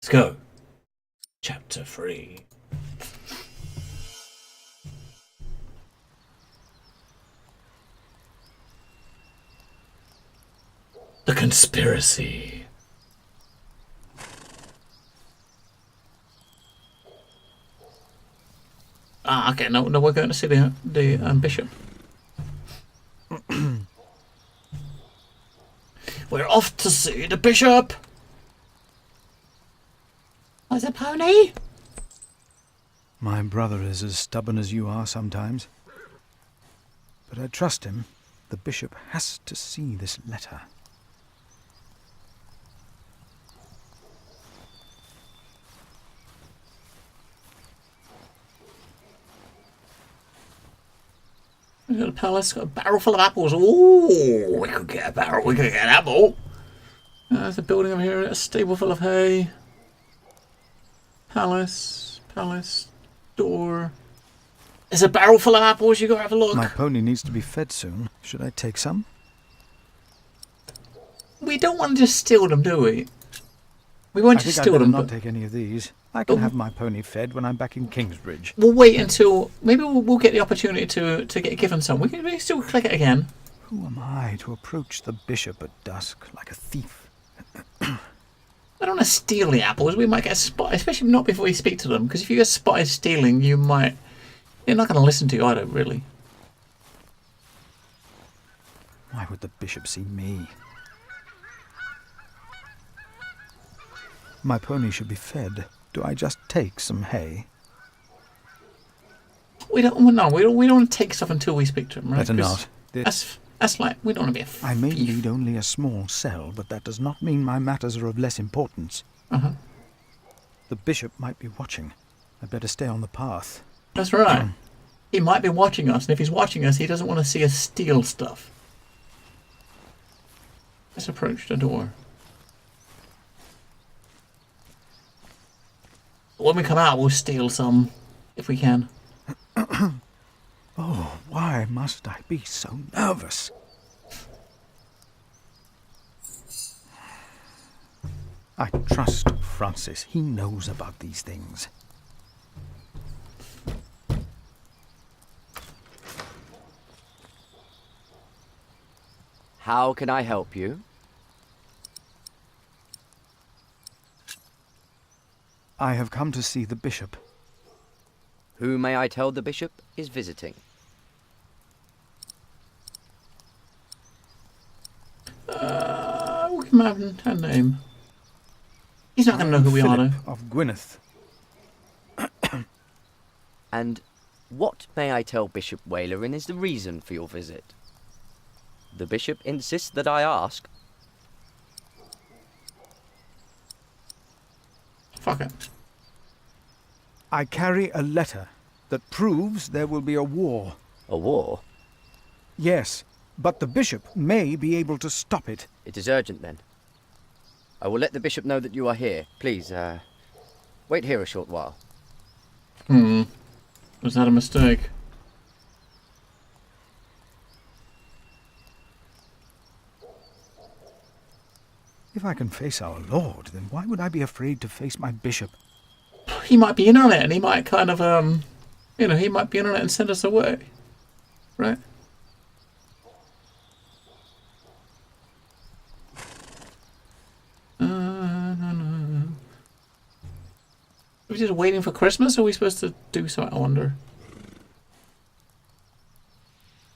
Let's go. Chapter 3. The conspiracy. Okay. No, we're going to see the bishop. We're off to see the bishop. Where's the pony? My brother is as stubborn as you are sometimes. But I trust him. The bishop has to see this letter. We've got a palace, got a barrel full of apples. Ooh, we could get a barrel, we could get an apple. There's a building over here, a stable full of hay. Palace, door. There's a barrel full of apples, you gotta have a look. My pony needs to be fed soon. Should I take some? We don't want to just steal them, do we? We won't just steal them. Not take any of these. I can have my pony fed when I'm back in Kingsbridge. We'll wait until maybe we'll get the opportunity to get given some. We can still click it again. Who am I to approach the bishop at dusk like a thief? I don't want to steal the apples. We might get spotted, especially not before we speak to them. Because if you get spotted stealing, they're not going to listen to you. I don't really. Why would the bishop see me? My pony should be fed. Do I just take some hay? We don't want to take stuff until we speak to him, right? Better not. That's like, we don't want to be a thief. I may need only a small cell, but that does not mean my matters are of less importance. The bishop might be watching. I'd better stay on the path. That's right. He might be watching us, and if he's watching us, he doesn't want to see us steal stuff. Let's approach the door. When we come out, we'll steal some, if we can. Oh, why must I be so nervous? I trust Francis. He knows about these things. How can I help you? I have come to see the bishop. Who may I tell the bishop is visiting? We can have her name. He's not going to know who we are, though. Of Gwyneth. And what may I tell Bishop Walerin is the reason for your visit? The bishop insists that I ask. Fuck it. I carry a letter that proves there will be a war. A war? Yes, but the bishop may be able to stop it. It is urgent, then. I will let the bishop know that you are here. Please, wait here a short while. Was that a mistake? If I can face our Lord, then why would I be afraid to face my bishop? He might be in on it, and he might kind of, he might be in on it and send us away. Right? No. Are we just waiting for Christmas, or are we supposed to do something, I wonder?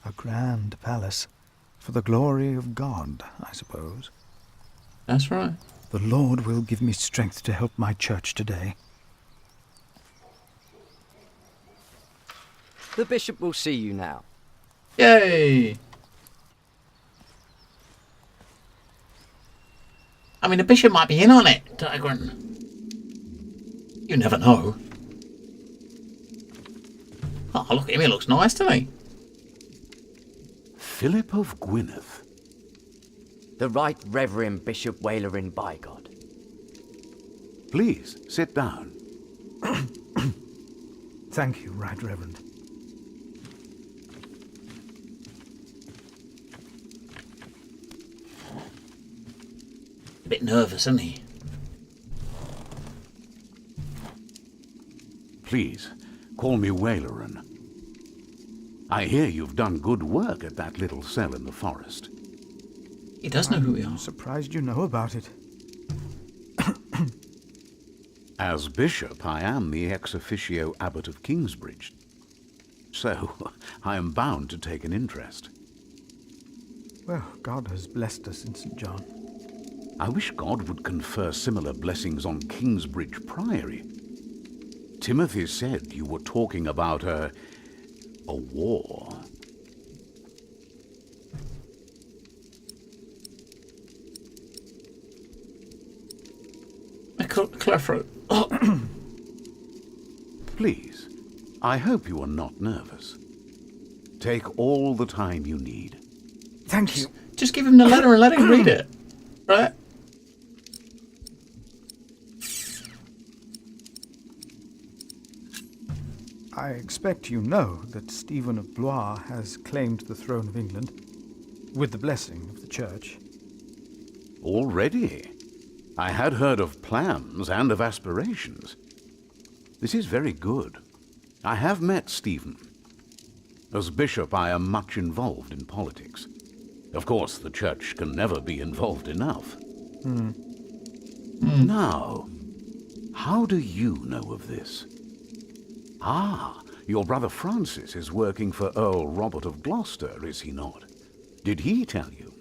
A grand palace. For the glory of God, I suppose. That's right. The Lord will give me strength to help my church today. The bishop will see you now. Yay! I mean, the bishop might be in on it, Tigran. You never know. Oh, look at him. He looks nice, doesn't he? Philip of Gwyneth. The Right Reverend Bishop Walerin by God. Please, sit down. Thank you, Right Reverend. A bit nervous, isn't he? Please, call me Waleran. I hear you've done good work at that little cell in the forest. He does know who we I'm are. surprised you know about it. As bishop, I am the ex officio abbot of Kingsbridge. So, I am bound to take an interest. Well, God has blessed us in St. John. I wish God would confer similar blessings on Kingsbridge Priory. Timothy said you were talking about a war. Clefro. Oh. Please, I hope you are not nervous. Take all the time you need. Thank you. Just give him the letter and let him read it. Right? I expect you know that Stephen of Blois has claimed the throne of England, with the blessing of the Church. Already? I had heard of plans and of aspirations. This is very good. I have met Stephen. As bishop, I am much involved in politics. Of course, the Church can never be involved enough. Now, how do you know of this? Ah, your brother Francis is working for Earl Robert of Gloucester, is he not? Did he tell you?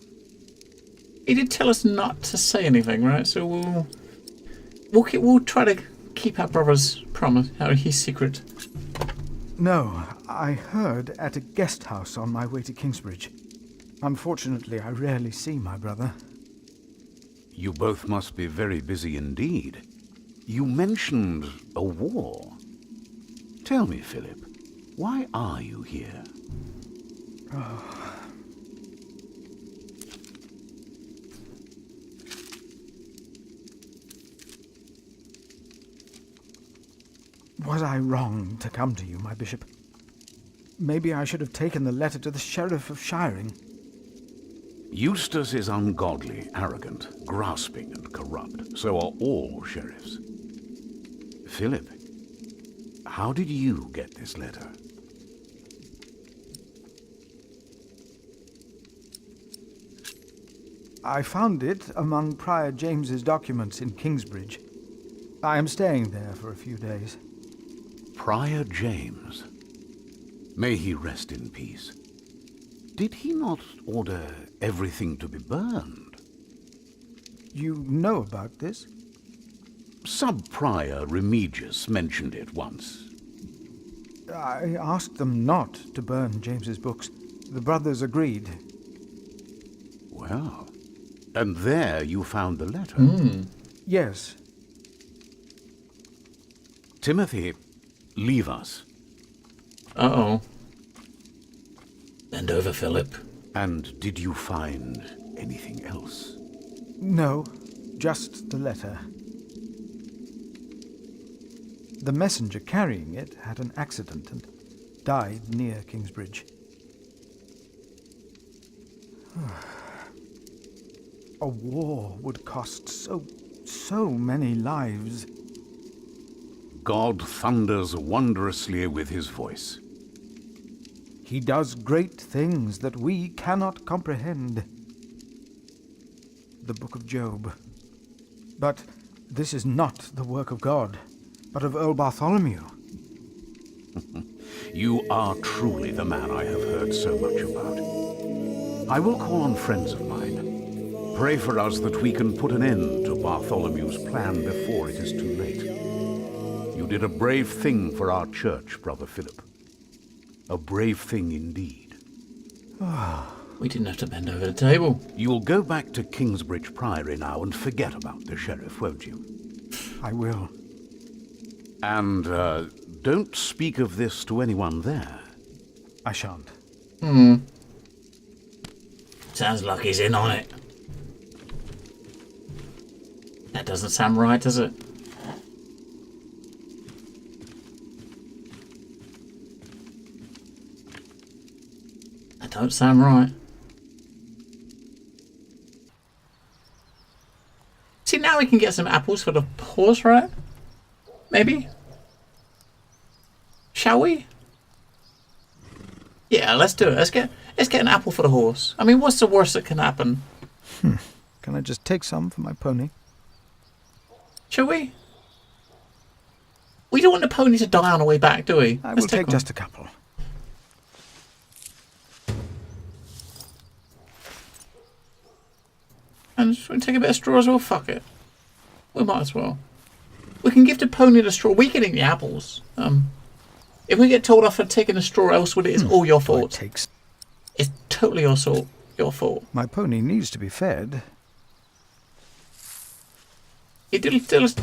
He did tell us not to say anything, right? So we'll try to keep our brother's promise, his secret. No, I heard at a guest house on my way to Kingsbridge. Unfortunately, I rarely see my brother. You both must be very busy indeed. You mentioned a war. Tell me, Philip, why are you here? Was I wrong to come to you, my bishop? Maybe I should have taken the letter to the Sheriff of Shiring. Eustace is ungodly, arrogant, grasping, and corrupt. So are all sheriffs. Philip, how did you get this letter? I found it among Prior James's documents in Kingsbridge. I am staying there for a few days. Prior James. May he rest in peace. Did he not order everything to be burned? You know about this? Sub-Prior Remigius mentioned it once. I asked them not to burn James's books. The brothers agreed. Well, and there you found the letter. Yes. Timothy, leave us. Uh-oh. Bend over, Philip. And did you find anything else? No, just the letter. The messenger carrying it had an accident and died near Kingsbridge. A war would cost so many lives. God thunders wondrously with his voice. He does great things that we cannot comprehend. The Book of Job. But this is not the work of God, but of Earl Bartholomew. You are truly the man I have heard so much about. I will call on friends of mine. Pray for us that we can put an end to Bartholomew's plan before it is too late. You did a brave thing for our church, Brother Philip. A brave thing indeed. We didn't have to bend over the table. You'll go back to Kingsbridge Priory now and forget about the sheriff, won't you? I will. And, don't speak of this to anyone there. I shan't. Sounds like he's in on it. That doesn't sound right, does it? That don't sound right. See, now we can get some apples for the horse, right? Maybe? shall we? Yeah, let's do it. Let's get an apple for the horse. I mean, what's the worst that can happen? Can I just take some for my pony? Shall we? We don't want the pony to die on the way back, do we? I Let's will take one. just a couple. And should we take a bit of straw as well? Fuck it. We might as well. We can give the pony the straw. We can eat the apples. If we get told off for taking the straw elsewhere, it is all your I fault. take It's totally your fault. My pony needs to be fed. He did tell us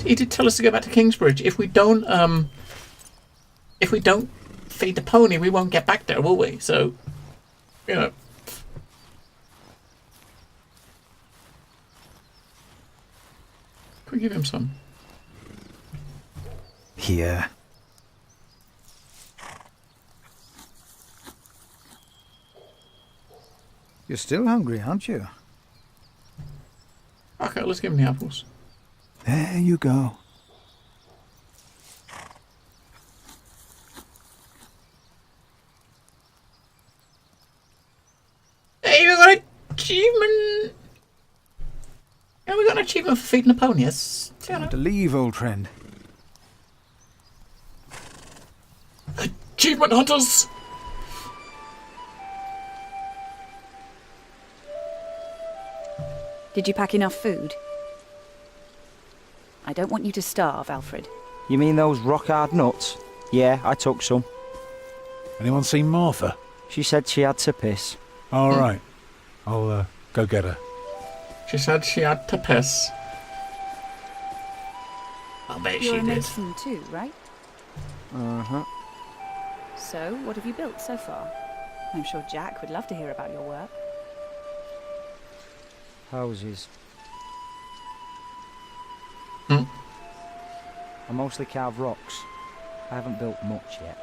to go back to Kingsbridge. If we don't feed the pony, we won't get back there, will we? So, you know. Can we give him some? Here. You're still hungry, aren't you? Okay, let's give him the apples. There you go. Hey, we got an achievement! Yeah, we got an achievement for feeding the pony. Yes. Time to leave, old friend. Achievement hunters! Did you pack enough food? I don't want you to starve, Alfred. You mean those rock-hard nuts? Yeah, I took some. Anyone seen Martha? She said she had to piss. All right. I'll go get her. She said she had to piss. I bet You're she a did. mason too, right? Uh-huh. So, what have you built so far? I'm sure Jack would love to hear about your work. Houses. Hmm. I mostly carve rocks. I haven't built much yet.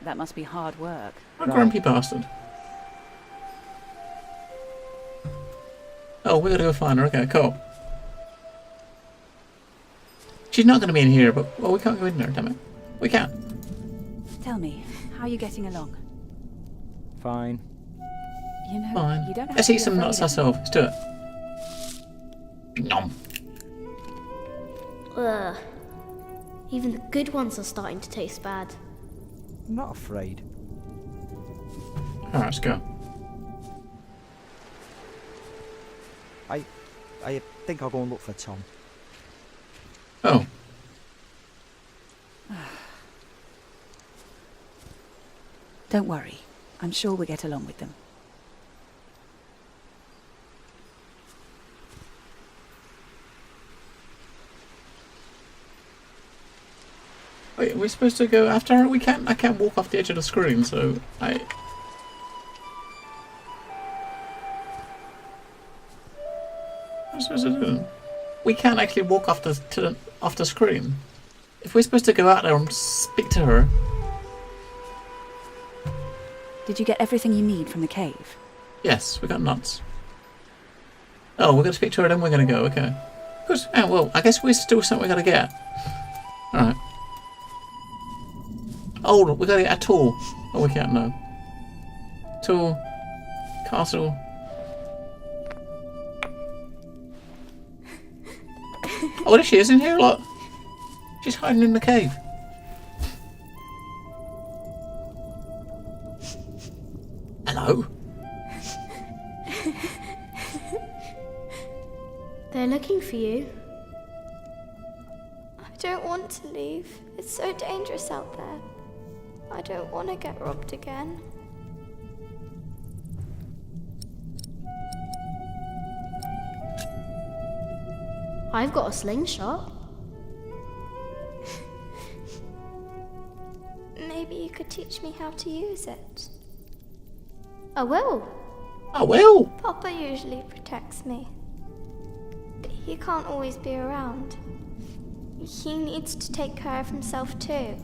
That must be hard work. A grumpy bastard. Oh, we gotta go find her. Okay, cool. She's not gonna be in here, but well, we can't go in there, damn it. We can't. Tell me, how are you getting along? Fine. You know, Fine. you don't have Let's to eat be some afraid nuts of- ourselves. Let's do it. Nom. Ugh. Even the good ones are starting to taste bad. I'm not afraid. Alright, let's go. I think I'll go and look for Tom. Oh. Don't worry. I'm sure we'll get along with them. Wait, are we supposed to go after her? We can't. I can't walk off the edge of the screen, so I. What's supposed to do? We can't actually walk off the screen. If we're supposed to go out there and speak to her. Did you get everything you need from the cave? Yes, we got nuts. Oh, we're gonna speak to her, then we're gonna go. Okay. Good. Oh well, I guess we're still something we gotta get. All right. Oh, we gotta get a tool. Oh, we can't know. Tool. Castle. Oh, there she is in here. Look. She's hiding in the cave. Hello. They're looking for you. I don't want to leave. It's so dangerous out there. I don't want to get robbed again. I've got a slingshot. Maybe you could teach me how to use it. I will. Oh well. Papa usually protects me. But he can't always be around. He needs to take care of himself too.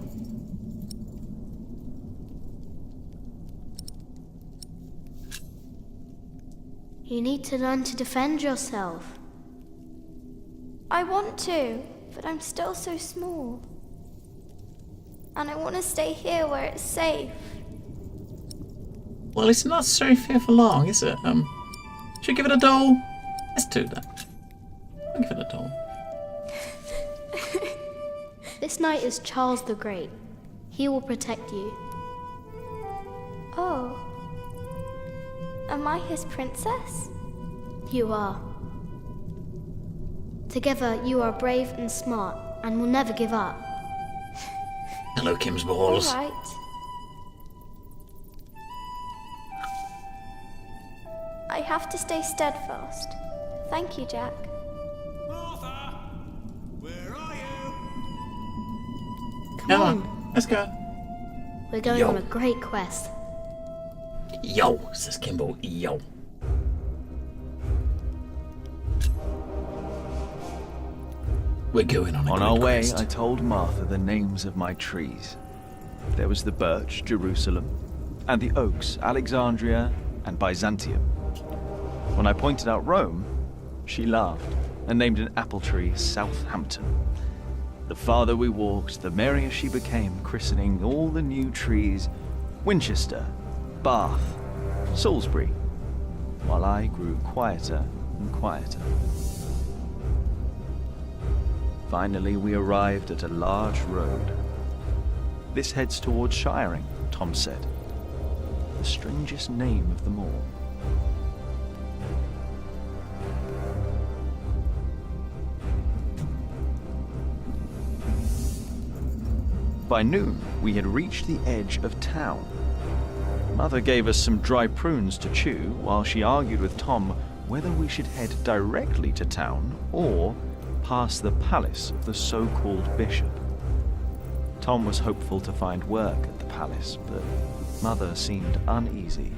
You need to learn to defend yourself. I want to, but I'm still so small. And I want to stay here where it's safe. Well, it's not safe here for long, is it? Should we give it a doll? Let's do that. I'll give it a doll. This knight is Charles the Great. He will protect you. Oh. Am I his princess? You are. Together, you are brave and smart, and will never give up. Hello, Kim's balls. All right. I have to stay steadfast. Thank you, Jack. Martha! Where are you? Come on, let's go. We're going Yo. on a great quest. Yo, says Kimbo. Yo. We're going on a On great our way, quest. I told Martha the names of my trees. There was the birch, Jerusalem, and the oaks, Alexandria and Byzantium. When I pointed out Rome, she laughed and named an apple tree Southampton. The farther we walked, the merrier she became, christening all the new trees Winchester, Bath, Salisbury, while I grew quieter and quieter. Finally, we arrived at a large road. This heads towards Shiring, Tom said. The strangest name of them all. By noon, we had reached the edge of town. Mother gave us some dry prunes to chew while she argued with Tom whether we should head directly to town or past the palace of the so-called bishop. Tom was hopeful to find work at the palace, but Mother seemed uneasy.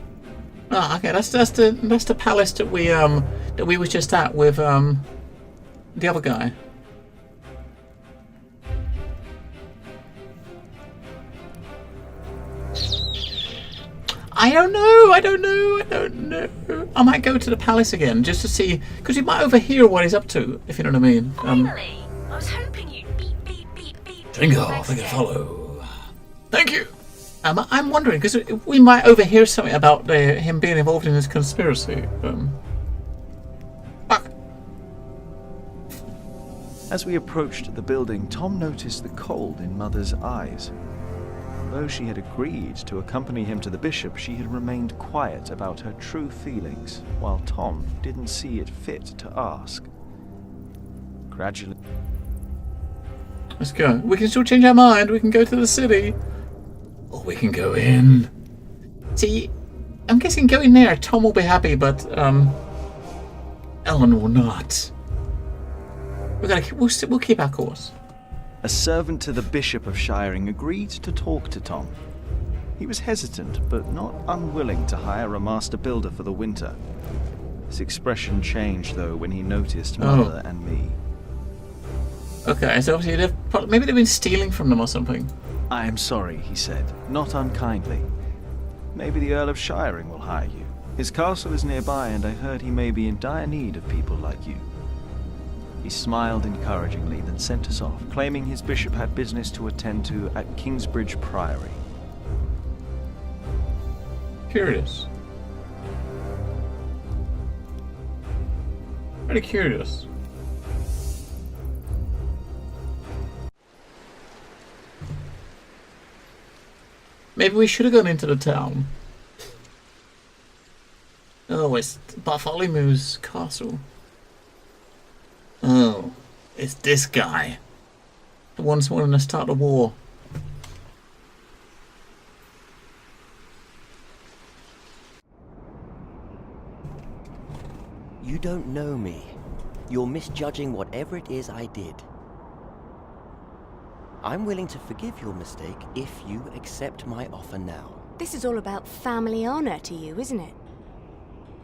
Ah, okay, that's the palace that we were just at with the other guy. I don't know. I might go to the palace again just to see, because we might overhear what he's up to, if you know what I mean. Finally! I was hoping you'd beep, beep, beep, beep. Jingle, thank you, follow. Thank you. I'm wondering, because we might overhear something about him being involved in this conspiracy. Fuck. As we approached the building, Tom noticed the cold in Mother's eyes. Though she had agreed to accompany him to the bishop, she had remained quiet about her true feelings, while Tom didn't see it fit to ask. Gradually... Let's go. We can still change our mind. We can go to the city. Or we can go in. See, I'm guessing going there, Tom will be happy, but Ellen will not. We'll keep our course. A servant to the Bishop of Shiring agreed to talk to Tom. He was hesitant, but not unwilling to hire a master builder for the winter. His expression changed, though, when he noticed Mother and me. Okay, so obviously maybe they've been stealing from them or something. I am sorry, he said, not unkindly. Maybe the Earl of Shiring will hire you. His castle is nearby, and I heard he may be in dire need of people like you. He smiled encouragingly, then sent us off, claiming his bishop had business to attend to at Kingsbridge Priory. Curious. Very curious. Maybe we should have gone into the town. Oh, it's Bartholomew's castle. Oh, it's this guy. The one's wanting to start a war. You don't know me. You're misjudging whatever it is I did. I'm willing to forgive your mistake if you accept my offer now. This is all about family honor to you, isn't it?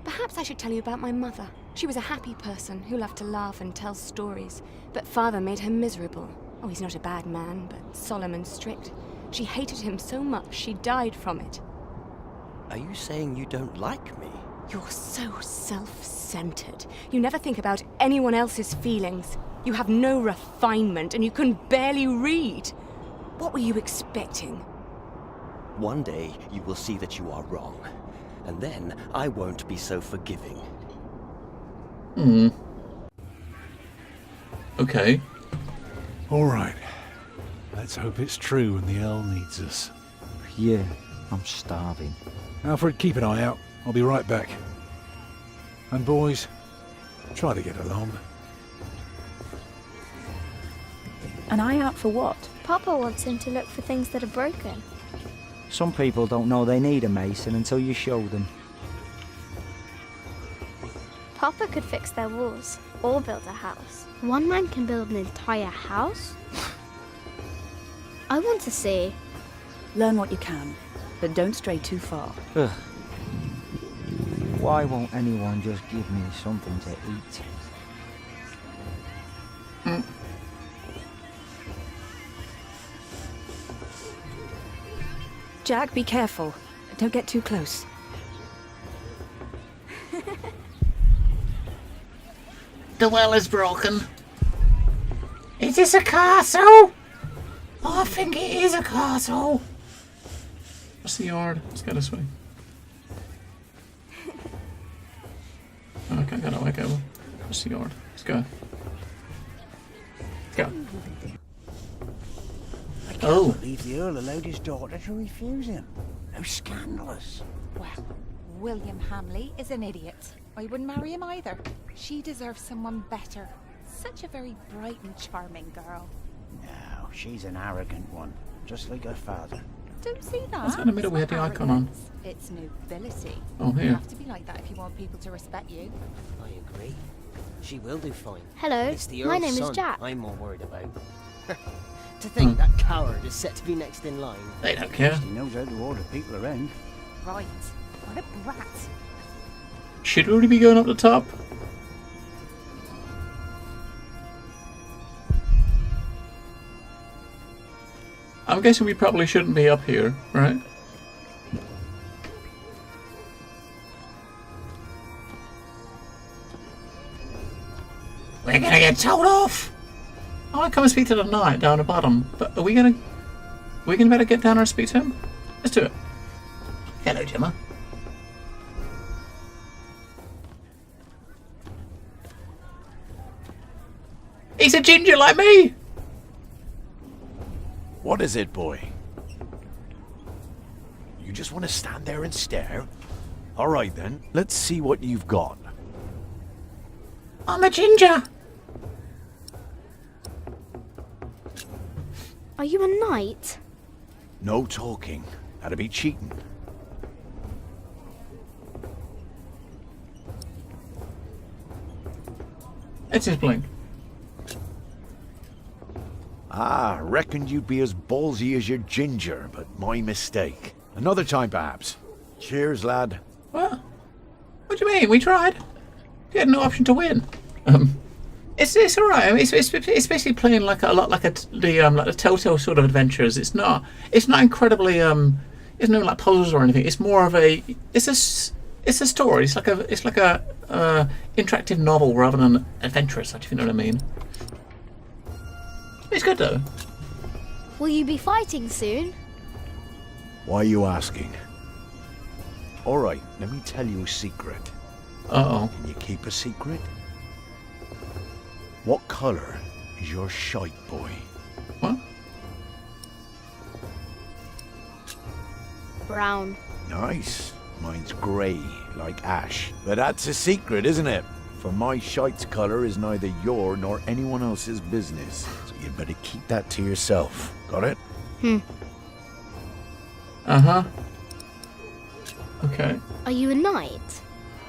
Perhaps I should tell you about my mother. She was a happy person who loved to laugh and tell stories, but father made her miserable. Oh, he's not a bad man, but solemn and strict. She hated him so much she died from it. Are you saying you don't like me? You're so self-centered. You never think about anyone else's feelings. You have no refinement and you can barely read. What were you expecting? One day you will see that you are wrong, and then I won't be so forgiving. Hmm. Okay. All right. Let's hope it's true and the Earl needs us. Yeah, I'm starving. Alfred, keep an eye out. I'll be right back. And boys, try to get along. An eye out for what? Papa wants him to look for things that are broken. Some people don't know they need a mason until you show them. Papa could fix their walls or build a house. One man can build an entire house? I want to see. Learn what you can, but don't stray too far. Ugh. Why won't anyone just give me something to eat? Jack, be careful. Don't get too close. The well is broken. Is this a castle? I think it is a castle. What's the yard? Let's go this way. Okay, got it. Okay, well, what's the yard? Let's go. Let's go. I can't believe the Earl allowed his daughter to refuse him. How scandalous. Well, William Hamley is an idiot. I wouldn't marry him either. She deserves someone better. Such a very bright and charming girl. No, she's an arrogant one, just like her father. Don't see that. What's that in the middle? We had the icon on. It's nobility. Oh, here. You have to be like that if you want people to respect you. I agree. She will do fine. Hello, It's the my Earl's name is son Jack. I'm more worried about. To think that coward is set to be next in line. They don't care. He knows how to order people around. Right. What a brat. Should we really be going up the top? I'm guessing we probably shouldn't be up here, right? We're gonna get told off! I might come and speak to the knight down the bottom, but are we gonna better get down there and speak to him? Let's do it. Hello, Gemma. He's a ginger like me! What is it, boy? You just want to stand there and stare? All right, then. Let's see what you've got. I'm a ginger! Are you a knight? No talking. That'd be cheating. It's his blink. Ah, reckoned you'd be as ballsy as your ginger, but my mistake. Another time, perhaps. Cheers, lad. What? What do you mean? We tried. You had no option to win. It's all right. I mean, it's basically playing like a lot like the Telltale sort of adventures. It's not incredibly It's no like puzzles or anything. It's more of a it's a story. It's like a interactive novel rather than adventurous. If you know what I mean. It's good though. Will you be fighting soon? Why are you asking? All right, let me tell you a secret. Uh-oh. Can you keep a secret? What colour is your shite, boy? What? Brown. Nice. Mine's grey, like ash. But that's a secret, isn't it? For my shite's colour is neither your nor anyone else's business. So you'd better keep that to yourself. Got it? Uh-huh. Okay. Are you a knight?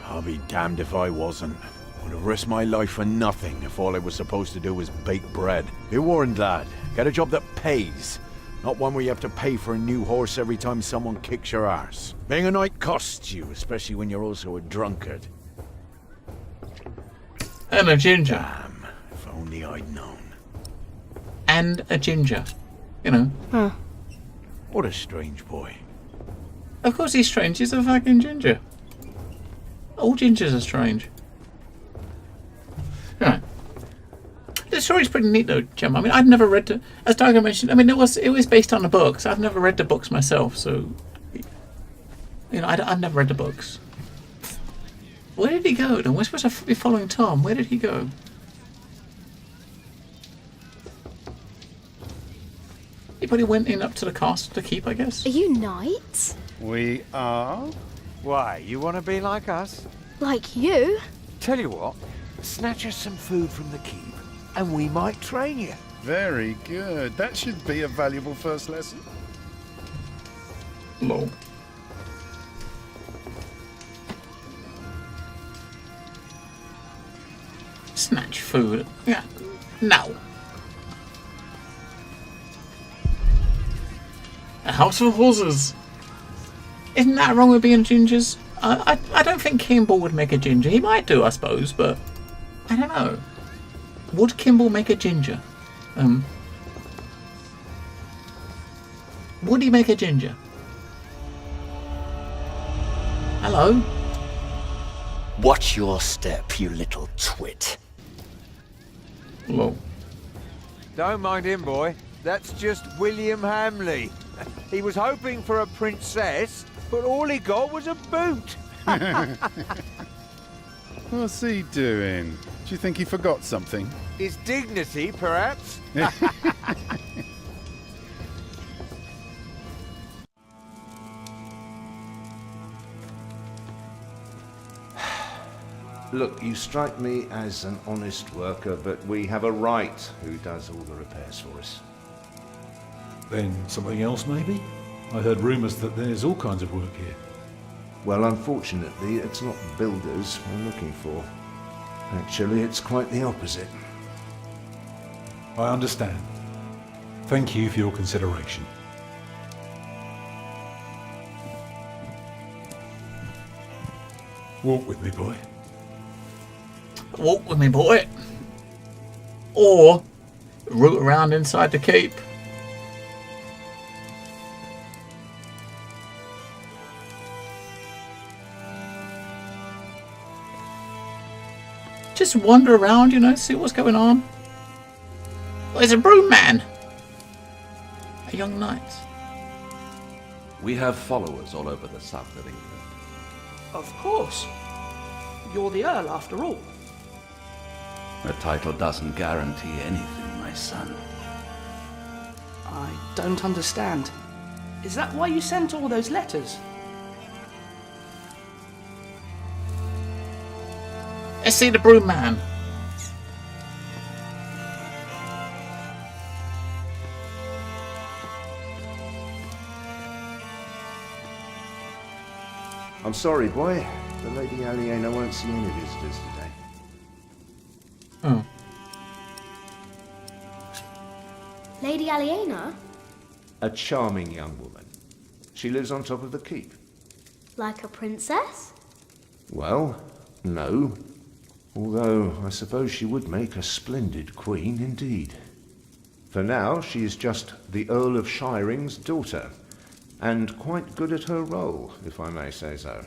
I'll be damned if I wasn't. Would have risked my life for nothing if all I was supposed to do was bake bread. Be warned, lad. Get a job that pays. Not one where you have to pay for a new horse every time someone kicks your arse. Being a knight costs you, especially when you're also a drunkard. And a ginger. Damn, if only I'd known. And a ginger. You know. Huh. What a strange boy. Of course he's strange. He's a fucking ginger. All gingers are strange. Right. story's pretty neat though, Jim. I mean, I'd never read as Dargo mentioned. I mean, it was based on the books. I've never read the books myself, so I've never read the books. Where did he go? Then we're supposed to be following Tom. Where did he go? He probably went in up to the castle to keep, I guess. Are you knights? We are? Why, you want to be like us? Like you? Tell you what, snatch us some food from the keep, and we might train you. Very good. That should be a valuable first lesson. Lol. Snatch food. Yeah. No. A house of horses. Isn't that wrong with being gingers? I don't think Kimball would make a ginger. He might do, I suppose, but I don't know. Would Kimball make a ginger? Would he make a ginger? Hello? Watch your step, you little twit. Lol. Don't mind him, boy. That's just William Hamley. He was hoping for a princess, but all he got was a boot. What's he doing? Do you think he forgot something? His dignity, perhaps? Look, you strike me as an honest worker, but we have a right who does all the repairs for us. Then something else, maybe? I heard rumours that there's all kinds of work here. Well, unfortunately, it's not builders we're looking for. Actually, it's quite the opposite. I understand. Thank you for your consideration. Walk with me, boy. Walk with me, boy. Or root around inside the keep. Just wander around, see what's going on. Well, there's a broom man. A young knight. We have followers all over the south of England. Of course. You're the Earl, after all. The title doesn't guarantee anything, my son. I don't understand. Is that why you sent all those letters? Let's see the broom man. I'm sorry, boy. The Lady Aliena won't see any visitors today. Oh. Lady Aliena? A charming young woman. She lives on top of the keep. Like a princess? Well, no. Although, I suppose she would make a splendid queen indeed. For now, she is just the Earl of Shiring's daughter, and quite good at her role, if I may say so.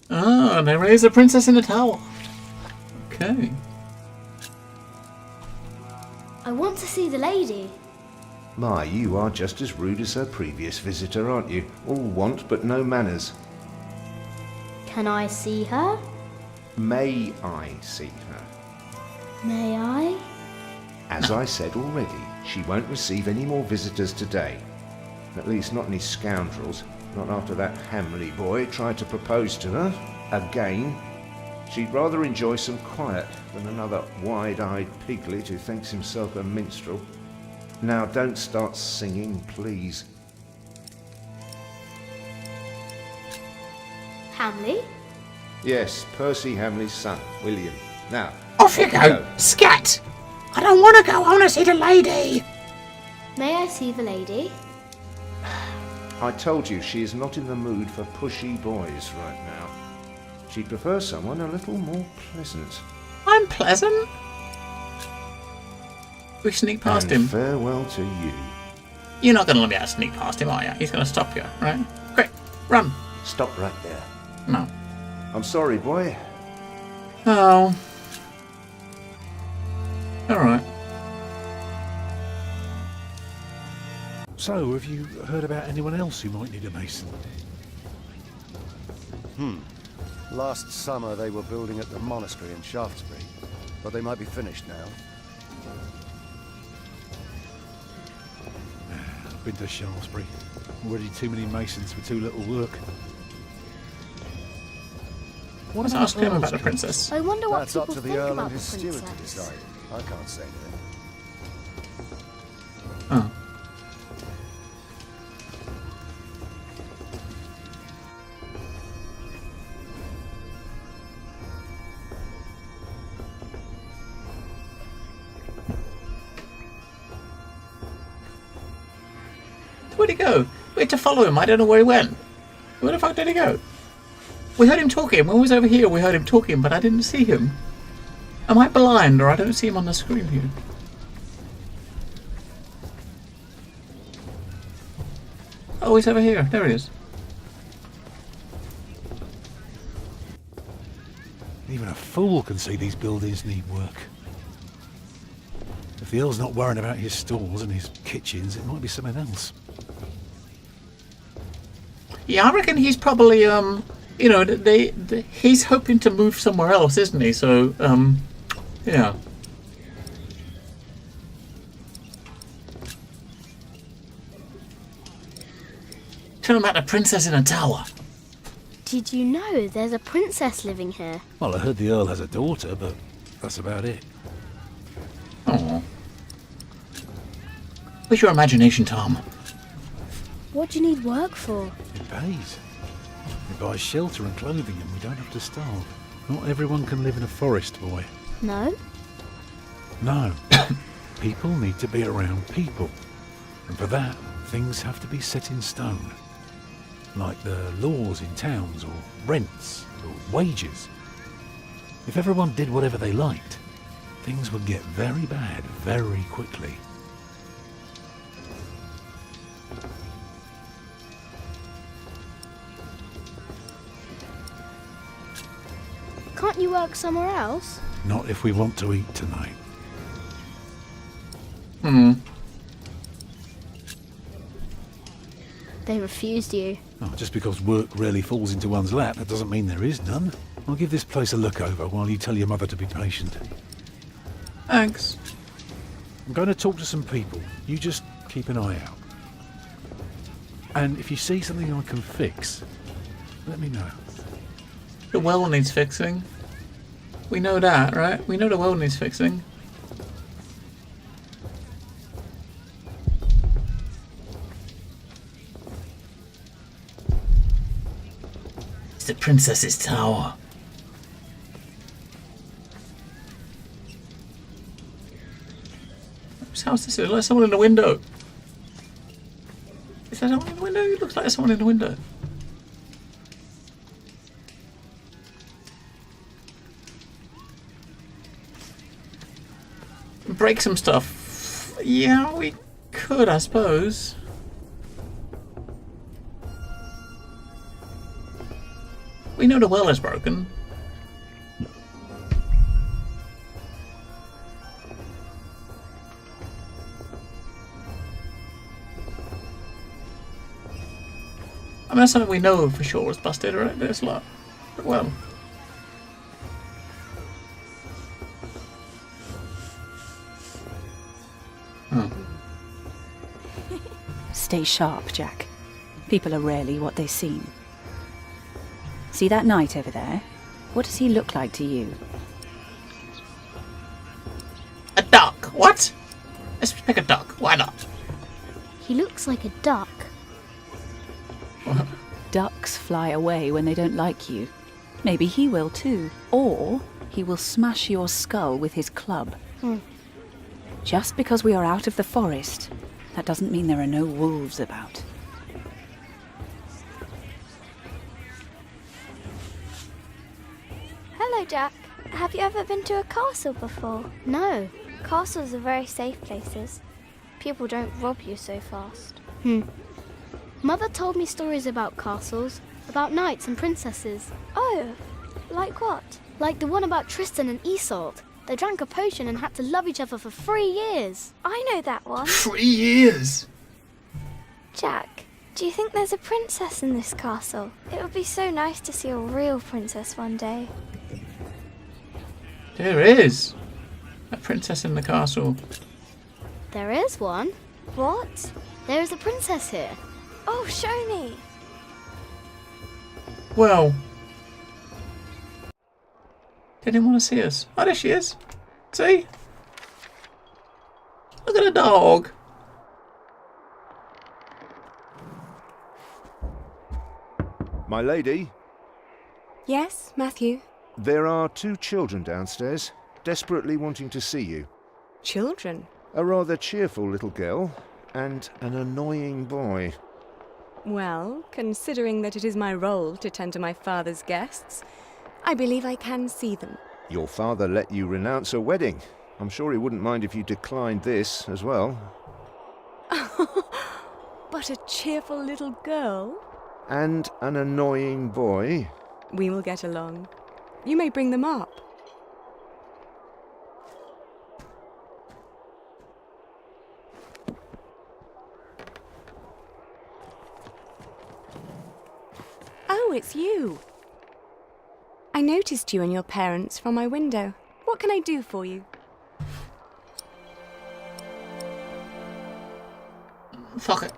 Ah, they raise a princess in a tower. Okay. I want to see the lady. My, you are just as rude as her previous visitor, aren't you? All want but no manners. Can I see her? May I see her? May I? As I said already, she won't receive any more visitors today. At least not any scoundrels. Not after that Hamley boy tried to propose to her. Again. She'd rather enjoy some quiet than another wide-eyed piglet who thinks himself a minstrel. Now don't start singing, please. Hamley? Yes, Percy Hamley's son, William. Now, off you go. Scat! I don't want to go. I want to see the lady. May I see the lady? I told you she is not in the mood for pushy boys right now. She'd prefer someone a little more pleasant. I'm pleasant. We sneak past And him. farewell to you. You're not going to let me out sneak past him, are you? He's going to stop you, right? Quick, run. Stop right there. No. I'm sorry, boy. Oh. Alright. So, have you heard about anyone else who might need a mason? Last summer they were building at the monastery in Shaftesbury, but they might be finished now. I've been to Shaftesbury. Already too many masons for too little work. What Let's ask him about the princess. I wonder what That's people up to the think Earl about and his the steward to princess. decide. I can't say anything. Oh. Where'd he go? We had to follow him. I don't know where he went. Where the fuck did he go? We heard him talking. When we was over here, we heard him talking, but I didn't see him. Am I blind, or I don't see him on the screen here? Oh, he's over here. There he is. Even a fool can see these buildings need work. If the Earl's not worrying about his stalls and his kitchens, it might be something else. Yeah, I reckon he's probably, you know, he's hoping to move somewhere else, isn't he? So, yeah. Tell him about the princess in a tower. Did you know there's a princess living here? Well, I heard the Earl has a daughter, but that's about it. Oh. Where's your imagination, Tom? What do you need work for? It pays. It buys shelter and clothing and we don't have to starve. Not everyone can live in a forest, boy. No? No. People need to be around people. And for that, things have to be set in stone. Like the laws in towns, or rents, or wages. If everyone did whatever they liked, things would get very bad very quickly. Can't you work somewhere else? Not if we want to eat tonight. They refused you. Oh, just because work rarely falls into one's lap, that doesn't mean there is none. I'll give this place a look over while you tell your mother to be patient. Thanks. I'm going to talk to some people. You just keep an eye out. And if you see something I can fix, let me know. The well needs fixing. We know that, right? We know the well needs fixing. It's the princess's tower. Whose house is it? Like someone in the window. Is that someone in the window? It looks like there's someone in the window. Break some stuff. Yeah, we could, I suppose. We know the well is broken. I mean, that's something we know for sure was busted, right? There's a lot. Well. Stay sharp, Jack. People are rarely what they seem. See that knight over there? What does he look like to you? A duck. What? Let's pick a duck. Why not? He looks like a duck. Ducks fly away when they don't like you. Maybe he will too. Or he will smash your skull with his club. Just because we are out of the forest, that doesn't mean there are no wolves about. Hello, Jack. Have you ever been to a castle before? No. Castles are very safe places. People don't rob you so fast. Mother told me stories about castles, about knights and princesses. Oh, like what? Like the one about Tristan and Isolde. They drank a potion and had to love each other for 3 years. I know that one. 3 years? Jack, do you think there's a princess in this castle? It would be so nice to see a real princess one day. There is. A princess in the castle. There is one. What? There is a princess here. Oh, show me. Well, they didn't want to see us. Oh, there she is. See? Look at the dog. My lady, Yes, Matthew? there are 2 children downstairs, desperately wanting to see you. Children? A rather cheerful little girl and an annoying boy. Well, considering that it is my role to tend to my father's guests, I believe I can see them. Your father let you renounce a wedding. I'm sure he wouldn't mind if you declined this as well. But a cheerful little girl? And an annoying boy. We will get along. You may bring them up. Oh, it's you. I noticed you and your parents from my window. What can I do for you? Fuck it.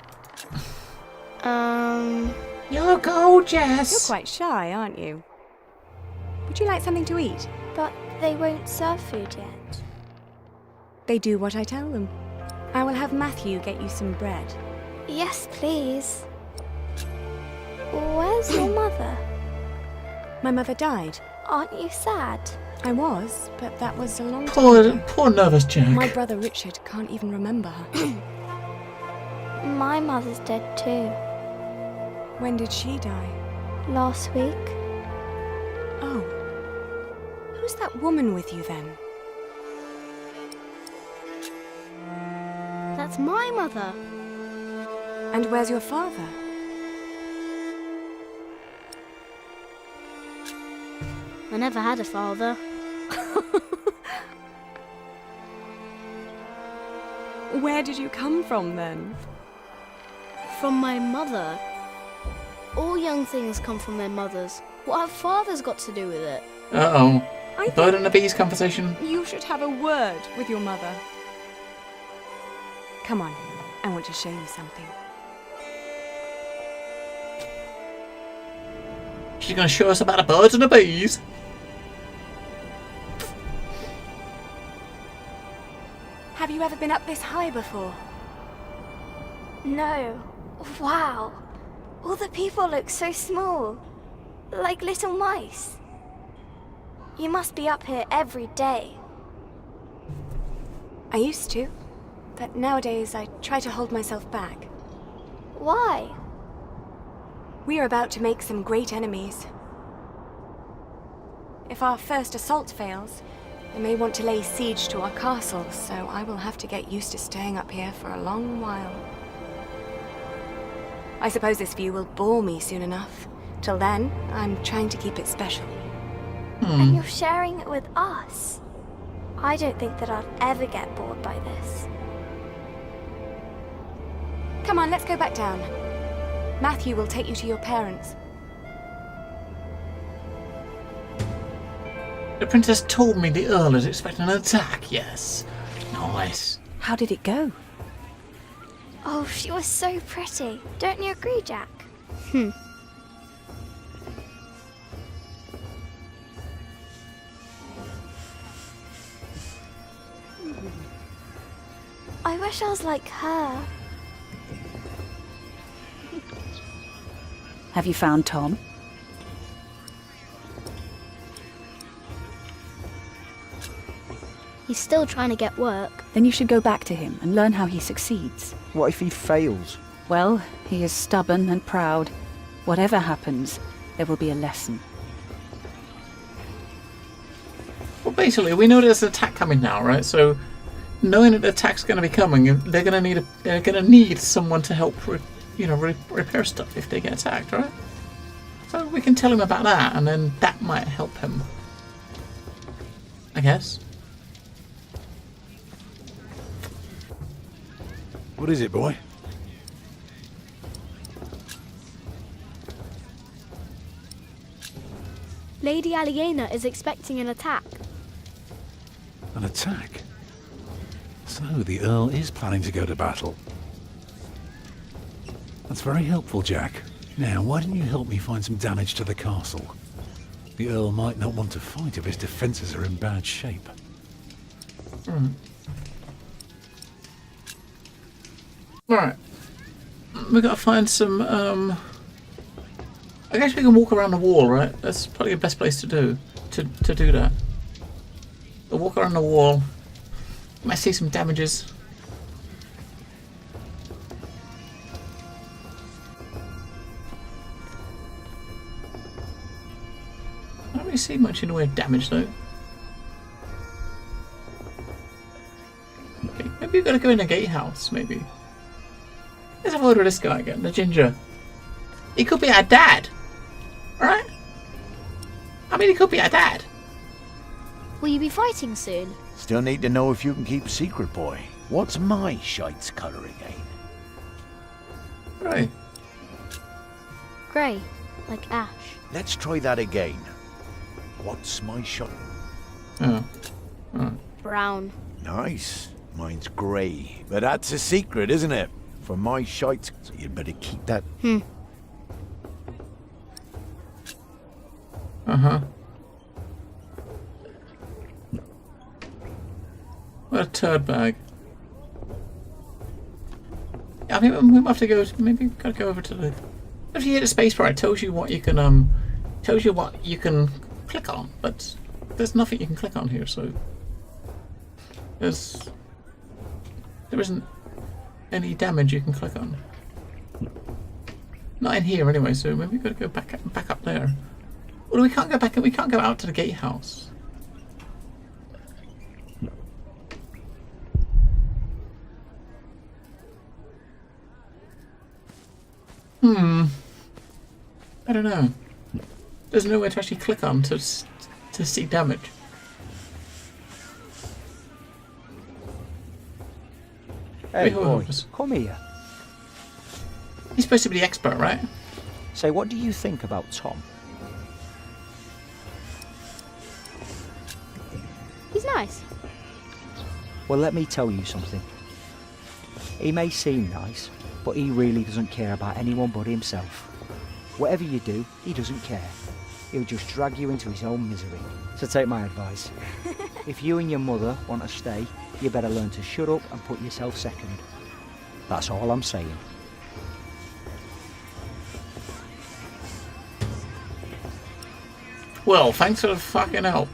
You're gorgeous. You're quite shy, aren't you? Would you like something to eat? But they won't serve food yet. They do what I tell them. I will have Matthew get you some bread. Yes, please. Where's your mother? My mother died. Aren't you sad? I was, but that was a long time ago. Poor nervous Jack. My brother Richard can't even remember her. My mother's dead too. When did she die? Last week. Oh. Who's that woman with you then? That's my mother. And where's your father? I never had a father. Where did you come from then? From my mother. All young things come from their mothers. What have fathers got to do with it? Uh-oh. I Bird and the bees conversation. You should have a word with your mother. Come on, I want to show you something. She's going to show us about the birds and the bees. Have you ever been up this high before? No. Wow. All the people look so small. Like little mice. You must be up here every day. I used to, but nowadays I try to hold myself back. Why? We are about to make some great enemies. If our first assault fails, they may want to lay siege to our castle, so I will have to get used to staying up here for a long while. I suppose this view will bore me soon enough. Till then, I'm trying to keep it special. And you're sharing it with us. I don't think that I'll ever get bored by this. Come on, let's go back down. Matthew will take you to your parents. The princess told me the Earl is expecting an attack, yes. Nice. How did it go? Oh, she was so pretty. Don't you agree, Jack? I wish I was like her. Have you found Tom? He's still trying to get work. Then you should go back to him and learn how he succeeds. What if he fails? Well, he is stubborn and proud. Whatever happens, there will be a lesson. Well, basically, we know there's an attack coming now, right? So, knowing that the attack's going to be coming, they're going to need someone to help, repair stuff if they get attacked, right? So we can tell him about that, and then that might help him. I guess. What is it, boy? Lady Aliena is expecting an attack. An attack? So the Earl is planning to go to battle. That's very helpful, Jack. Now, why don't you help me find some damage to the castle? The Earl might not want to fight if his defences are in bad shape. Right. We gotta find some, I guess we can walk around the wall, right? That's probably the best place to do that. We'll walk around the wall. Might see some damages. I don't really see much in the way of damage though. Okay, maybe we've got to go in the gatehouse, maybe. Let's have a word with this guy again, the ginger. He could be our dad, right? I mean, he could be our dad. Will you be fighting soon? Still need to know if you can keep secret, boy. What's my shite's colour again? Right. Grey, like ash. Let's try that again. What's my shite? Oh. Brown. Nice. Mine's grey. But that's a secret, isn't it? For my shite, so you'd better keep that. What a turd bag. Yeah, I think we might have to go. Maybe we've got to go over to the. If you hit the space bar, it tells you what you can click on, but there's nothing you can click on here, so there isn't any damage you can click on. Not in here anyway, so maybe we've got to go back up there. Well, we can't go back. We can't go out to the gatehouse. I don't know. There's nowhere to actually click on to see damage. Hey, boy, come here. He's supposed to be the expert, right? Say, what do you think about Tom? He's nice. Well, let me tell you something. He may seem nice, but he really doesn't care about anyone but himself. Whatever you do, he doesn't care. He'll just drag you into his own misery. So take my advice. If you and your mother want to stay, you better learn to shut up and put yourself second. That's all I'm saying. Well, thanks for the fucking help.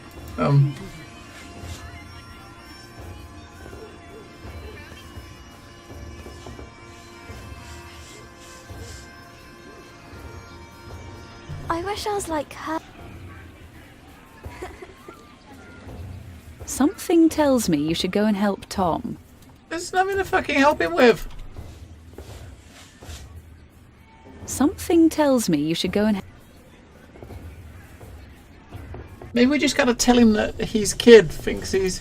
I wish I was like her. Something tells me you should go and help Tom. There's nothing to fucking help him with. Something tells me you should go and... Maybe we just gotta tell him that his kid thinks he's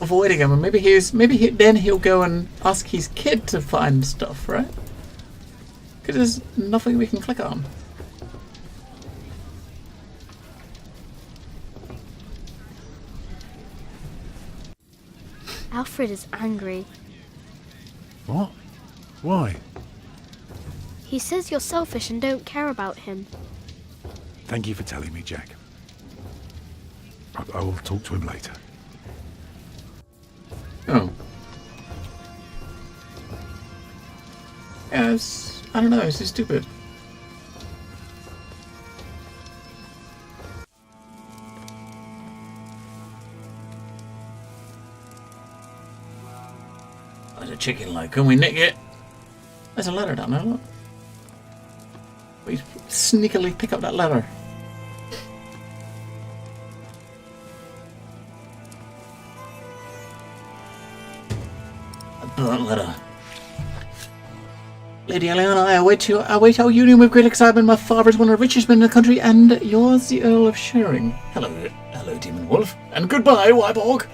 avoiding him, and then he'll go and ask his kid to find stuff, right? Because there's nothing we can click on. Alfred is angry. What? Why? He says you're selfish and don't care about him. Thank you for telling me, Jack. I will talk to him later. Oh. Yeah, I don't know, it's just stupid. There's a chicken leg. Can we nick it? There's a letter down there, look. We sneakily pick up that letter. A burnt letter. Lady Aliena, I await our union with great excitement. My father is one of the richest men in the country, and yours the Earl of Shearing. Hello, Demon Wolf, and goodbye, Wyborg.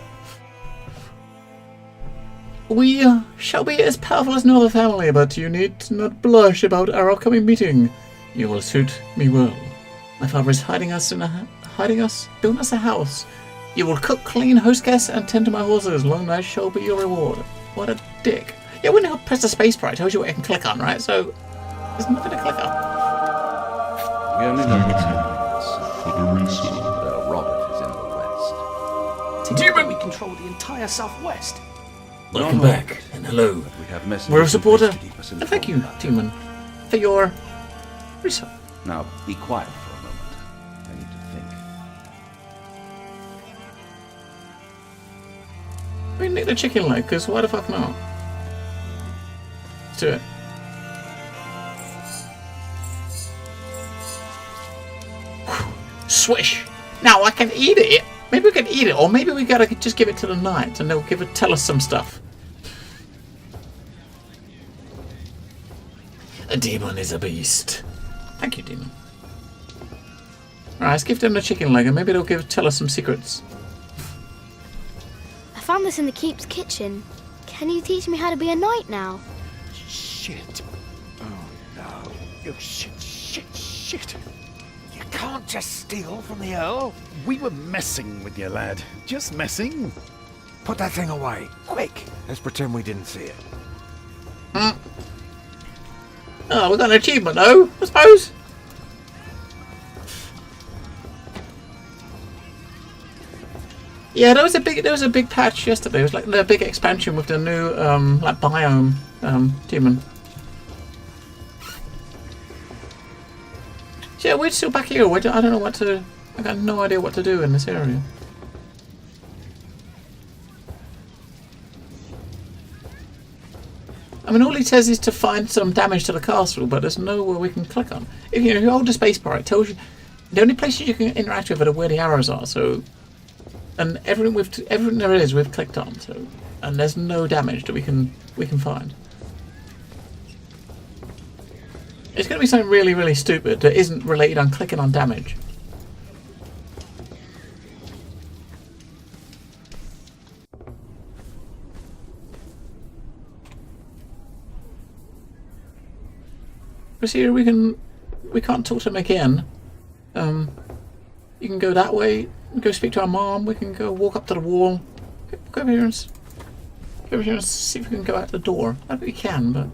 We shall be as powerful as no other family, but you need not blush about our upcoming meeting. You will suit me well. My father is hiding us, building us a house. You will cook, clean, host guests, and tend to my horses. Long nights shall be your reward. What a dick. Yeah, when you press the space bar, it tells you what you can click on, right? So, there's nothing to click on. We only know what's in minutes. Robert is in the west. Demon! We control the entire southwest. Welcome back, and hello. We have messengers We're a supporter, to keep us and thank you, informed. Demon, for your research. Now, be quiet for a moment. I need to think. We nick the chicken leg, because why the fuck not? Let's do it. Swish! Now I can eat it! Maybe we can eat it, or maybe we gotta just give it to the knights and they'll tell us some stuff. A demon is a beast. Thank you, demon. Alright, let's give them the chicken leg and maybe they'll tell us some secrets. I found this in the keep's kitchen. Can you teach me how to be a knight now? Shit. Oh no. Oh, shit. You can't just steal from the Earl. We were messing with you, lad. Just messing. Put that thing away, quick. Let's pretend we didn't see it. Oh, we got an achievement though, I suppose. Yeah, there was a big patch yesterday. It was like the big expansion with the new like biome demon. So yeah, we're still back here. I don't know what to. I got no idea what to do in this area. I mean, all he says is to find some damage to the castle, but there's nowhere we can click on. If you hold the space bar, it tells you the only places you can interact with are where the arrows are. So, and everything there is we've clicked on. So, and there's no damage that we can find. It's going to be something really, really stupid that isn't related on clicking on damage. But here we can't talk to him again. You can go that way, go speak to our mom, we can go walk up to the wall. Go over here and see if we can go out the door. I think we can, but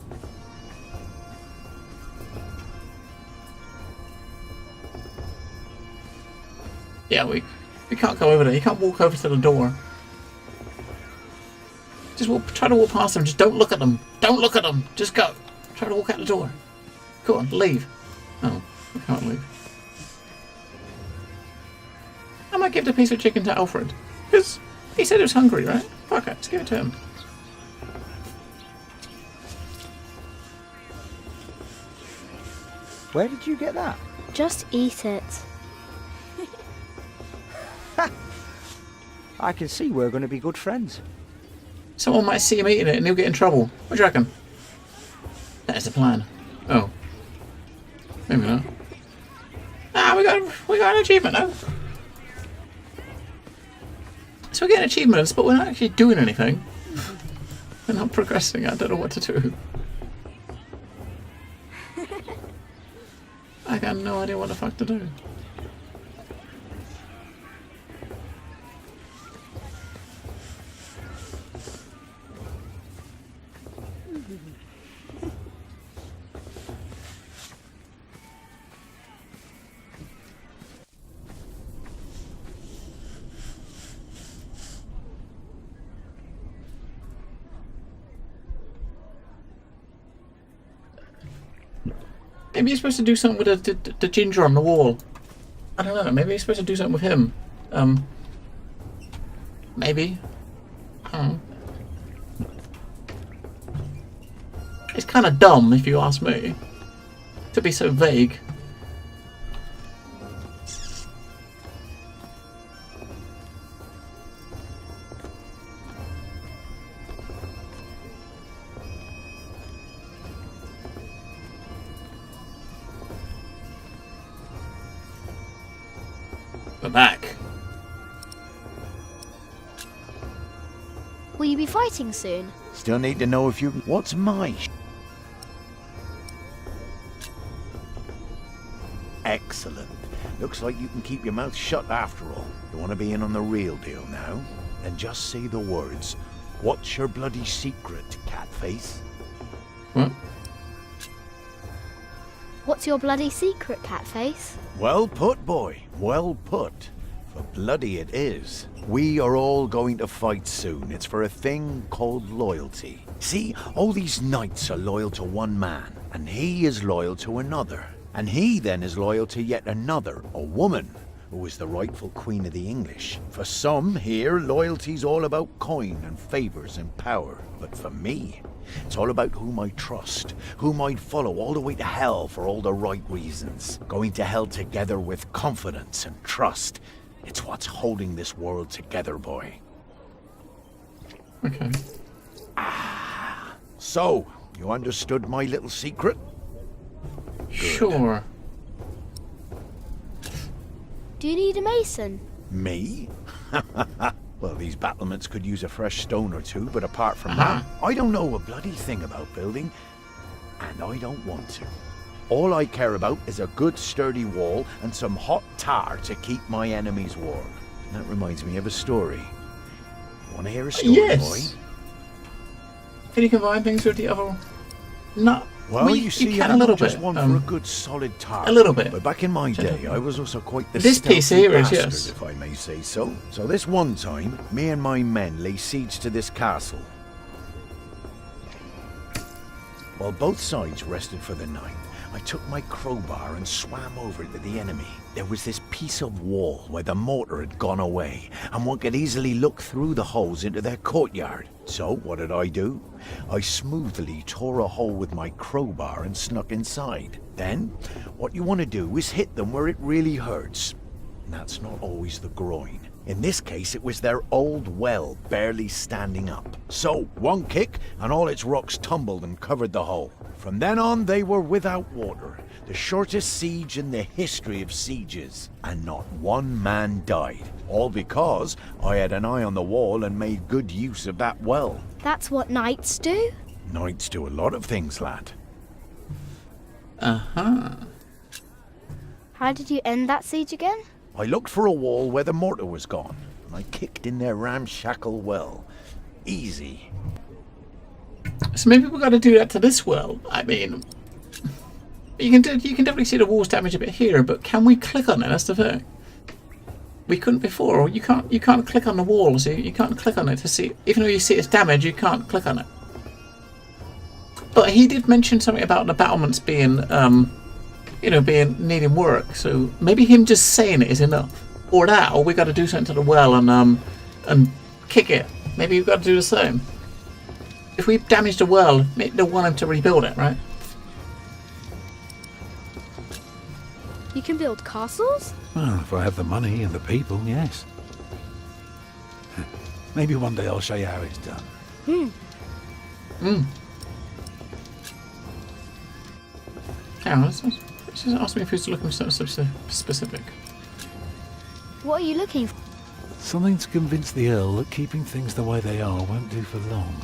yeah, we can't go over there. You can't walk over to the door. Just try to walk past them. Just don't look at them. Don't look at them. Just go. Try to walk out the door. Go on, leave. Oh, we can't leave. I might give the piece of chicken to Alfred. Because he said he was hungry, right? Fuck it, let's give it to him. Where did you get that? Just eat it. I can see we're going to be good friends. Someone might see him eating it and he'll get in trouble. What do you reckon? That is the plan. Oh. Maybe not. Ah, we got an achievement though. So we're getting achievements, but we're not actually doing anything. We're not progressing. I don't know what to do. I got no idea what the fuck to do. Maybe you're supposed to do something with the ginger on the wall. I don't know. Maybe you're supposed to do something with him. Maybe. It's kind of dumb, if you ask me, to be so vague. We're back. We you be fighting soon? Still need to know if you... What's my... Excellent. Looks like you can keep your mouth shut after all. You want to be in on the real deal now? Then just say the words. What's your bloody secret, Catface? What? What's your bloody secret, Catface? Well put, boy. Well put. For bloody it is. We are all going to fight soon. It's for a thing called loyalty. See, all these knights are loyal to one man, and he is loyal to another. And he then is loyal to yet another, a woman, who is the rightful queen of the English. For some here, loyalty's all about coin and favours and power. But for me, it's all about whom I trust, whom I'd follow all the way to hell for all the right reasons. Going to hell together with confidence and trust. It's what's holding this world together, boy. Okay. So, you understood my little secret? Sure. Do you need a mason? Me? Well, these battlements could use a fresh stone or two, but apart from that, I don't know a bloody thing about building, and I don't want to. All I care about is a good sturdy wall and some hot tar to keep my enemies warm. That reminds me of a story. Want to hear a story, yes. boy? Can you combine things with the other? No. Well, you see, can I'm a little not just bit. one for a good solid tar. A little bit. But back in my day, I was also quite the This piece stealthy here is, bastard, yes. if I may say so. So this one time, me and my men lay siege to this castle. While both sides rested for the night, I took my crowbar and swam over to the enemy. There was this piece of wall where the mortar had gone away, and one could easily look through the holes into their courtyard. So, what did I do? I smoothly tore a hole with my crowbar and snuck inside. Then, what you want to do is hit them where it really hurts. And that's not always the groin. In this case, it was their old well barely standing up. So, one kick, and all its rocks tumbled and covered the hole. From then on, they were without water. The shortest siege in the history of sieges. And not one man died. All because I had an eye on the wall and made good use of that well. That's what knights do? Knights do a lot of things, lad. Uh-huh. How did you end that siege again? I looked for a wall where the mortar was gone, and I kicked in their ramshackle well. Easy. So maybe we've got to do that to this well. I mean, you can definitely see the walls damage a bit here, but can we click on it? That's the thing. We couldn't before. You can't click on the walls. You can't click on it to see. Even though you see it's damaged, you can't click on it. But he did mention something about the battlements being, needing work. So maybe him just saying it is enough, or that, or we got to do something to the well and kick it. Maybe we've got to do the same. If we damage the well, they'll want him to rebuild it, right? You can build castles? Well, if I have the money and the people, yes. Maybe one day I'll show you how it's done. Hang on, let's just ask me if he's looking for something specific. What are you looking for? Something to convince the Earl that keeping things the way they are won't do for long.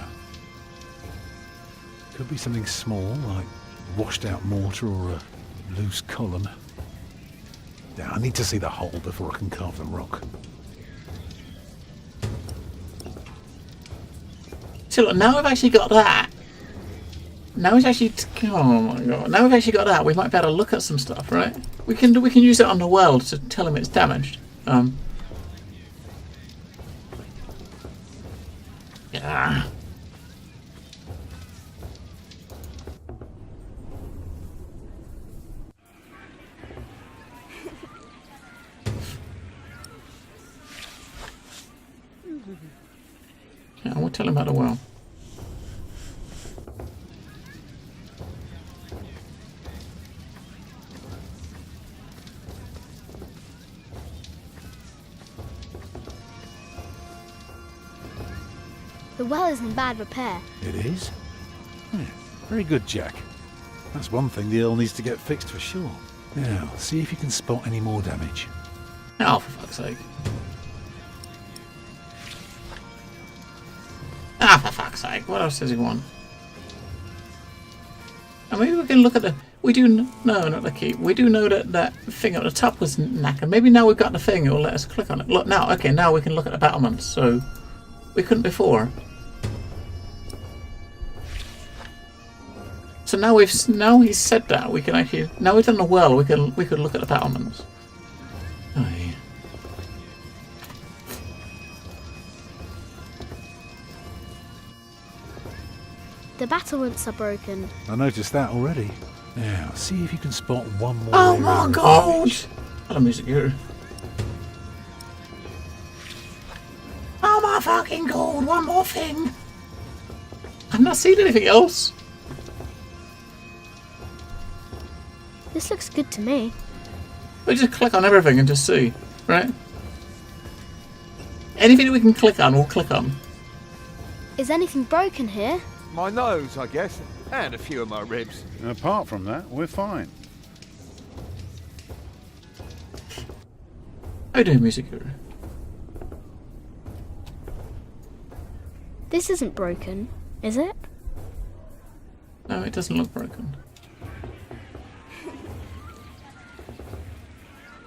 Could be something small, like washed out mortar or a loose column. Yeah, I need to see the hole before I can carve the rock. So look, now we've actually got that. Now we've actually, oh my god! Now we've actually got that. We might be able to look at some stuff, right? We can use it on the well to tell him it's damaged. Yeah. Yeah, we'll tell him about the well. The well is in bad repair. It is? Yeah, very good, Jack. That's one thing the Earl needs to get fixed for sure. Now, see if you can spot any more damage. Oh, for fuck's sake. for fuck's sake. What else does he want? And maybe we can look at the... We do... No, not the keep. We do know that that thing at the top was knackered. Maybe now we've got the thing, it will let us click on it. Look, now, okay, now we can look at the battlements. So, we couldn't before. So now he's said that, we can actually... Now we've done the well, we could look at the battlements. Oh, yeah. The battlements are broken. I noticed that already. Now, see if you can spot one more. Oh area my of god! damage. Hello, music here. Oh my fucking god, one more thing! I've not seen anything else. This looks good to me. We just click on everything and just see, right? Anything that we can click on, we'll click on. Is anything broken here? My nose, I guess, and a few of my ribs. Apart from that, we're fine. How you doing, music here? This isn't broken, is it? No, it doesn't look broken.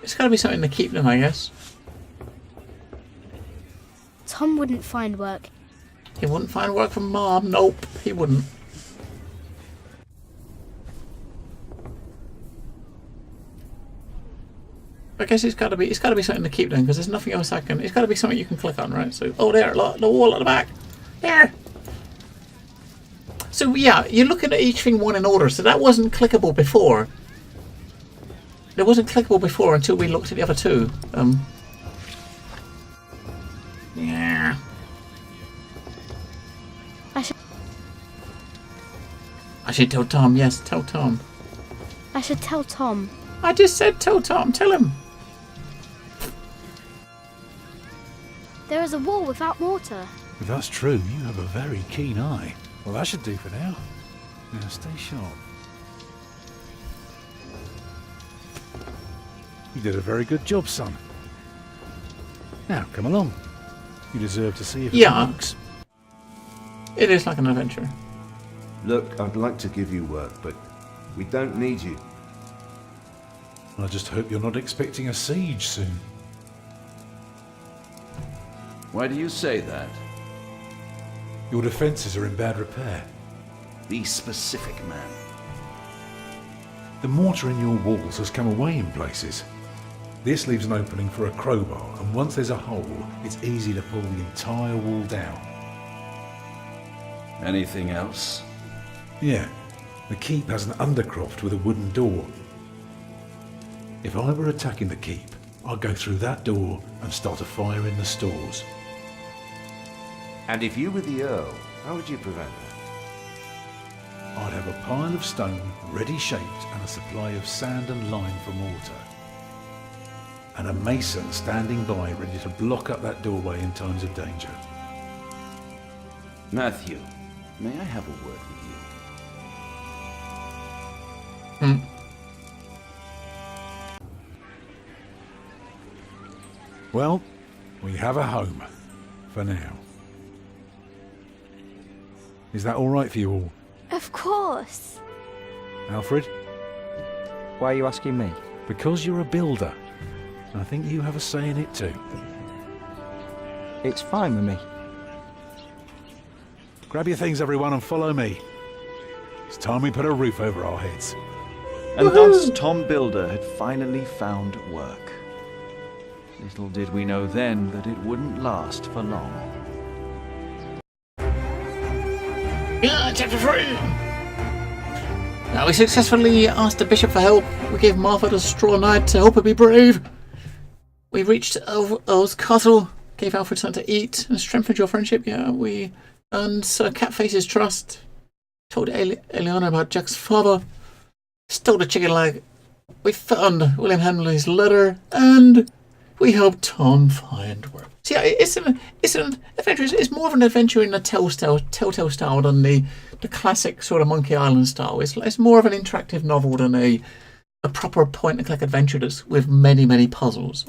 It's got to be something to keep them, I guess. Tom wouldn't find work. He wouldn't find work from Mom. Nope, he wouldn't. I guess it's got to be something to keep them because there's nothing else I can. It's got to be something you can click on, right? So, oh, there, look, the wall at the back. There. So yeah, you're looking at each thing one in order. So that wasn't clickable before. It wasn't clickable before until we looked at the other two. Yeah. I should tell Tom. Yes, tell Tom. I should tell Tom. I just said tell Tom. Tell him. There is a wall without mortar. If that's true, you have a very keen eye. Well, that should do for now. Now, stay sharp. You did a very good job, son. Now, come along. You deserve to see if it works. It is like an adventure. Look, I'd like to give you work, but we don't need you. I just hope you're not expecting a siege soon. Why do you say that? Your defences are in bad repair. Be specific, man. The mortar in your walls has come away in places. This leaves an opening for a crowbar, and once there's a hole, it's easy to pull the entire wall down. Anything else? Yeah, the keep has an undercroft with a wooden door. If I were attacking the keep, I'd go through that door and start a fire in the stores. And if you were the Earl, how would you prevent that? I'd have a pile of stone ready shaped and a supply of sand and lime for mortar. And a mason standing by ready to block up that doorway in times of danger. Matthew, may I have a word with you? Well, we have a home. For now. Is that alright for you all? Of course. Alfred? Why are you asking me? Because you're a builder. I think you have a say in it too. It's fine with me. Grab your things, everyone, and follow me. It's time we put a roof over our heads. And thus Tom Builder had finally found work. Little did we know then that it wouldn't last for long. Yeah, chapter 3! Now we successfully asked the bishop for help. We gave Martha the straw knight to help her be brave. We reached Earl's castle, gave Alfred something to eat, and strengthened your friendship. Yeah, we earned Sir Catface's trust. Told Eleanor about Jack's father. Stole the chicken leg. We found William Hamley's letter, and we helped Tom find work. See, it's an adventure. It's more of an adventure in a Telltale style than the classic sort of Monkey Island style. It's more of an interactive novel than a proper point-and-click adventure that's with many puzzles.